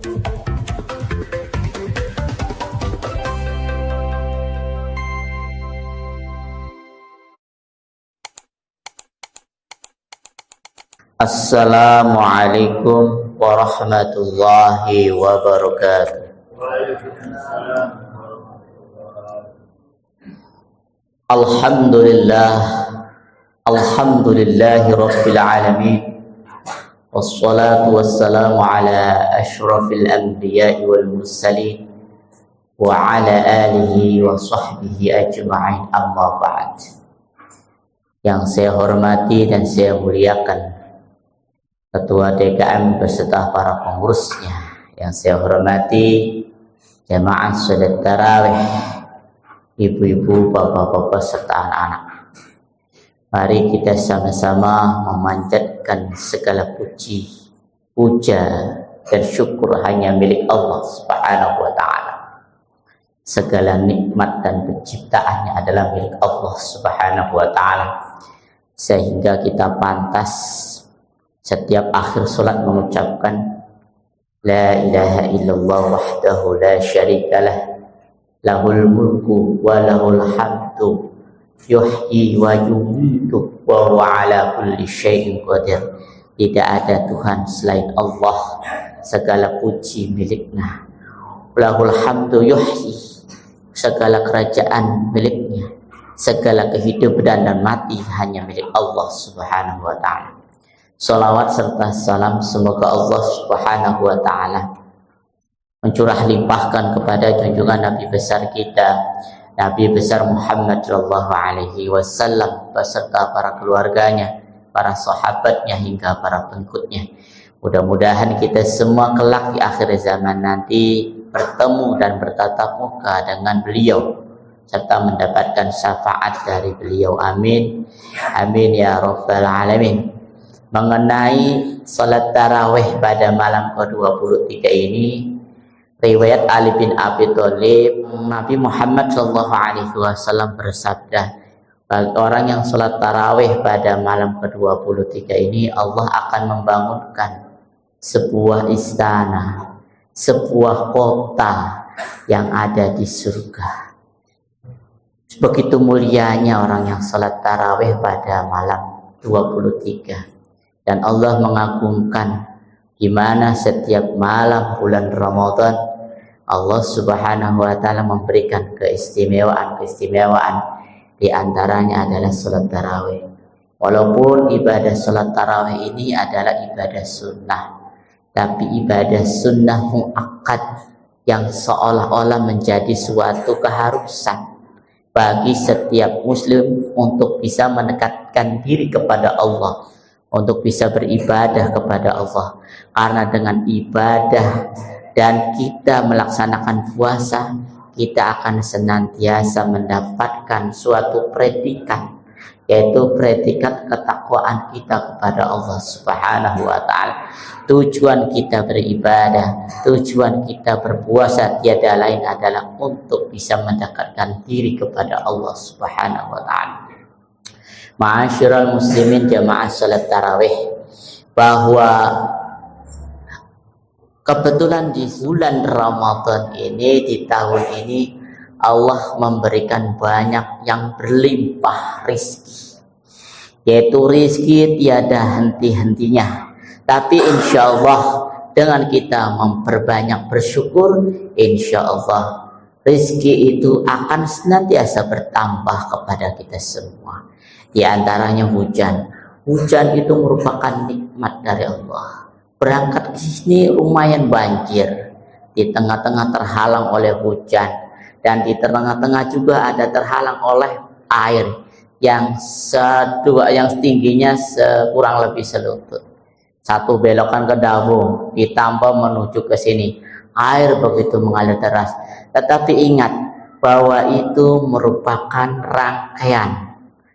Assalamualaikum warahmatullahi wabarakatuh. Alhamdulillahi rabbil alamin. Wassalatu wassalamu ala ashrafil anbiya'i wal mursalin wa ala alihi wa sahbihi ajma'in, amma ba'd. Yang saya hormati dan saya muliakan Ketua DKM beserta para pengurusnya, yang saya hormati jamaah salat tarawih, ibu-ibu, bapak-bapak serta anak-anak. Mari kita sama-sama memanjatkan segala puji, puja dan syukur hanya milik Allah Subhanahu wa taala. Segala nikmat dan penciptaannya adalah milik Allah Subhanahu wa taala, sehingga kita pantas setiap akhir salat mengucapkan la ilaha illallah wahdahu la syarikalah lahul mulku wa lahul hamdu yuhyi wa yumiitu wa huwa ala kulli syai'in qadir. Tidak ada Tuhan selain Allah, segala puji miliknya. Lahul hamdu yuhyi, segala kerajaan miliknya, segala kehidupan dan mati hanya milik Allah Subhanahu wa taala. Salawat serta salam semoga Allah Subhanahu wa taala mencurah limpahkan kepada junjungan Nabi besar kita, Nabi besar Muhammad sallallahu alaihi wasallam beserta para keluarganya, para sahabatnya hingga para pengikutnya. Mudah-mudahan kita semua kelak di akhir zaman nanti bertemu dan bertatap muka dengan beliau serta mendapatkan syafaat dari beliau. Amin. Amin ya rabbal alamin. Mengenai salat tarawih pada malam ke-23 ini, riwayat Ali bin Abi Thalib, Nabi Muhammad SAW bersabda, bagi orang yang salat tarawih pada malam ke-23 ini, Allah akan membangunkan sebuah istana, sebuah kota yang ada di surga. Begitu mulianya orang yang salat tarawih pada malam 23. Dan Allah mengagungkan gimana setiap malam bulan Ramadan Allah Subhanahu wa taala memberikan keistimewaan. Di antaranya adalah salat tarawih. Walaupun ibadah salat tarawih ini adalah ibadah sunnah, tapi ibadah sunnah muakkad yang seolah-olah menjadi suatu keharusan bagi setiap muslim untuk bisa mendekatkan diri kepada Allah, untuk bisa beribadah kepada Allah. Karena dengan ibadah dan kita melaksanakan puasa, kita akan senantiasa mendapatkan suatu predikat, yaitu predikat ketakwaan kita kepada Allah Subhanahu wa taala. Tujuan kita beribadah, tujuan kita berpuasa tiada lain adalah untuk bisa mendekatkan diri kepada Allah Subhanahu wa taala. Ma'asyiral muslimin jamaah salat tarawih, bahwa kebetulan di bulan Ramadan ini, di tahun ini, Allah memberikan banyak yang berlimpah rizki, yaitu rizki tiada henti-hentinya. Tapi insya Allah dengan kita memperbanyak bersyukur, insya Allah rizki itu akan senantiasa bertambah kepada kita semua. Di antaranya hujan. Hujan itu merupakan nikmat dari Allah. Berangkat ke sini lumayan banjir, di tengah-tengah terhalang oleh hujan, dan di tengah-tengah juga ada terhalang oleh air yang tingginya kurang lebih selutut. Satu belokan ke Davung, ditambah menuju ke sini, air begitu mengalir deras. Tetapi ingat bahwa itu merupakan rangkaian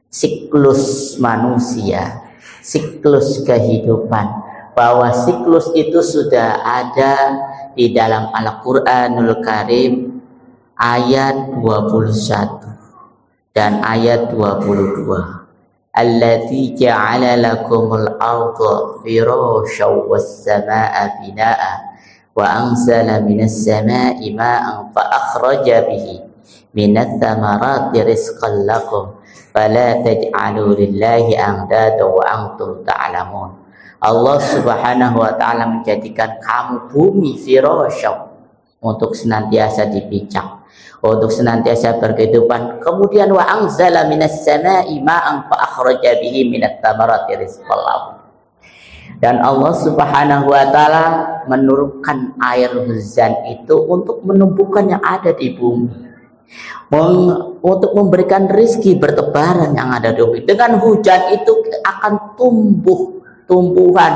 siklus manusia, siklus kehidupan, bahwa siklus itu sudah ada di dalam Al-Quranul Karim ayat 21 dan ayat 22. Alladzi ja'ala lakumul arda firasyaw was samaa'a binaa'a wa anzala minas sama'i ma'an fa akhraja bihi minats thamarati rizqan lakum fala taj'alu lillahi andada wa antum ta'lamun. Allah Subhanahu wa taala menjadikan kamu bumi firasya untuk senantiasa dipijak, untuk senantiasa berkehidupan. Kemudian wa anzala minas sama'i ma'an fa akhraja bihi minats thamarati rizqan lakum. Dan Allah Subhanahu wa taala menurunkan air hujan itu untuk menumbuhkan yang ada di bumi, untuk memberikan rizki bertebaran yang ada di bumi. Dengan hujan itu akan tumbuhan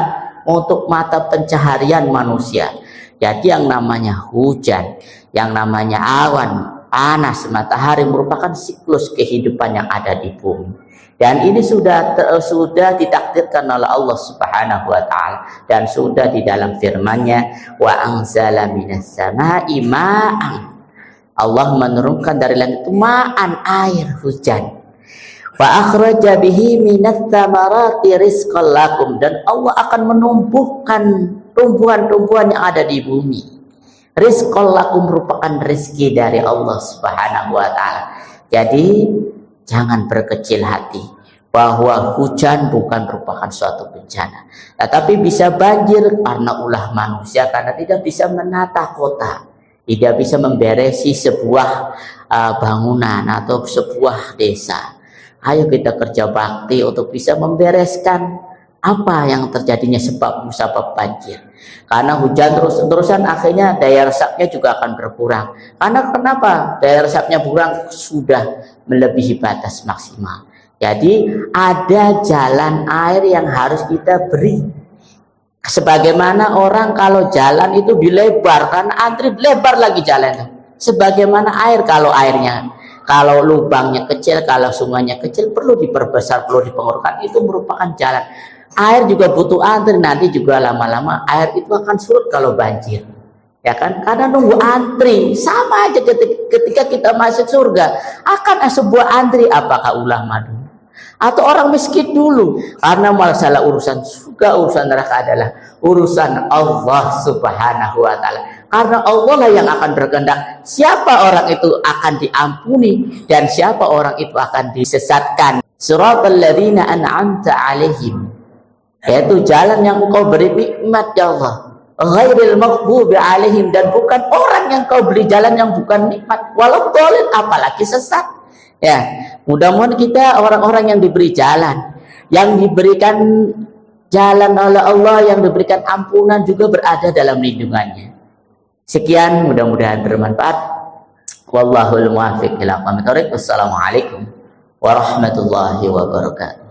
untuk mata pencaharian manusia. Jadi yang namanya hujan, yang namanya awan, panas, matahari merupakan siklus kehidupan yang ada di bumi. Dan ini sudah ditakdirkan oleh Allah Subhanahu wa taala, dan sudah di dalam firman-Nya, wa anzala minas sama'i ma'an. Allah menurunkan dari langit ma'an, air hujan. Fa akhraja bihi minats thamarati rizqan lakum, dan Allah akan menumbuhkan tumbuhan-tumbuhan yang ada di bumi. Rizqan lakum merupakan rezeki dari Allah Subhanahu wa taala. Jadi jangan berkecil hati bahwa hujan bukan merupakan suatu bencana, tetapi bisa banjir karena ulah manusia, karena tidak bisa menata kota, tidak bisa memberesi sebuah bangunan atau sebuah desa. Ayo kita kerja bakti untuk bisa membereskan apa yang terjadinya sebab banjir. Karena hujan terus-terusan akhirnya daya resapnya juga akan berkurang. Karena kenapa? Daya resapnya berkurang, sudah melebihi batas maksimal. Jadi ada jalan air yang harus kita beri. Sebagaimana orang kalau jalan itu dilebar, karena antri lebar lagi jalan itu. Sebagaimana air, kalau lubangnya kecil, kalau sungainya kecil, perlu diperbesar, perlu dipengurkan. Itu merupakan jalan. Air juga butuh antri, nanti juga lama-lama air itu akan surut kalau banjir, ya kan? Karena nunggu antri. Sama aja ketika kita masuk surga, akan ada sebuah antri. Apakah ulama dulu atau orang miskin dulu? Karena masalah urusan surga, urusan neraka adalah urusan Allah Subhanahu wa taala. Karena Allah lah yang akan berkehendak siapa orang itu akan diampuni dan siapa orang itu akan disesatkan. Siratal ladzina an'amta 'alaihim, yaitu jalan yang engkau beri nikmat ya Allah, ghairil maghdubi 'alaihim, dan bukan orang yang kau beri jalan yang bukan nikmat, walau dhalin, apalagi sesat. Ya, mudah-mudahan kita orang-orang yang diberi jalan, yang diberikan jalan oleh Allah, yang diberikan ampunan, juga berada dalam lindungannya. Sekian, mudah-mudahan bermanfaat. Wallahul muwaffiq ila aqwamit thoriq. Wassalamualaikum warahmatullahi wabarakatuh.